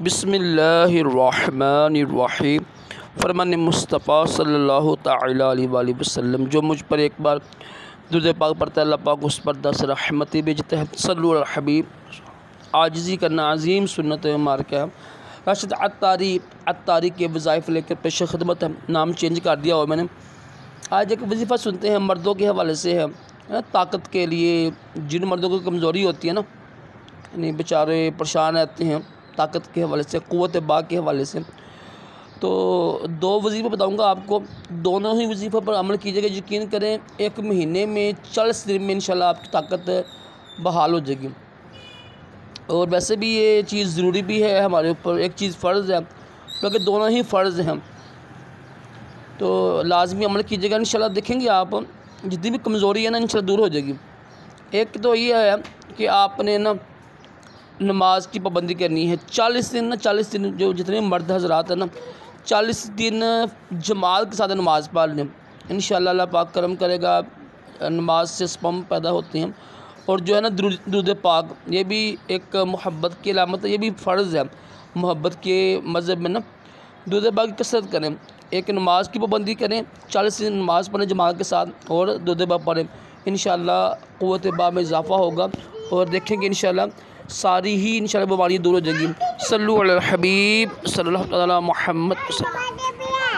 बिस्मिल्लाहिर्रहमानिर्रहीम। फरमान मुस्तफ़ा सल्लल्लाहु तआला अलैहि वसल्लम, जो मुझ पर एक बार दुरूद पाक पढ़ता है, अल्लाह पाक उस पर 10 रहमतें भेजते हैं। सल्लु अला हबीब। आजिज़ी करना अज़ीम सुन्नत मार्का है। राशिद अत्तारी के वज़ाइफ लेकर पेश खिदमत है। नाम चेंज कर दिया और मैंने। आज एक वजीफ़ा सुनते हैं, मर्दों के हवाले से है ना। ताकत के लिए जिन मर्दों को कमज़ोरी होती है ना, यानी बेचारे परेशान रहते हैं ताकत के हवाले से, क़ुव्वत बाक़ के हवाले से, तो 2 वजीफ़े बताऊंगा आपको। दोनों ही वजीफ़े पर अमल कीजिएगा। यकीन करें 1 महीने में 40 दिन में इंशाल्लाह आपकी ताकत बहाल हो जाएगी। और वैसे भी ये चीज़ ज़रूरी भी है हमारे ऊपर, एक चीज़ फ़र्ज़ है, क्योंकि दोनों ही फ़र्ज़ हैं, तो लाजमी अमल कीजिएगा। इंशाल्लाह देखेंगे आप जितनी भी कमज़ोरी है ना, इंशाल्लाह दूर हो जाएगी। एक तो ये है कि आपने ना नमाज की पाबंदी करनी है। 40 दिन ना, 40 दिन जो जितने मर्द हज़रात हैं ना, 40 दिन जमात के साथ नमाज़ पढ़ लें। इंशाअल्लाह अल्लाह पाक करम करेगा। नमाज से स्पर्म पैदा होते हैं। और जो है ना दुरूद पाक, ये भी एक मोहब्बत की अलामत है, ये भी फ़र्ज़ है मोहब्बत के मज़हब में ना। दुरूद पाक की कसरत करें, एक नमाज की पाबंदी करें, 40 दिन नमाज़ पढ़ें जमात के साथ और दुरूद पाक पढ़ें। इंशाअल्लाह क़ुव्वत बा में इजाफ़ा होगा और देखेंगे इंशाअल्लाह सारी ही इंशाअल्लाह बीमारियाँ दूर हो जाएंगी। सल्लु अला हबीब सल्लल्लाहु अलैहि मुहम्मद।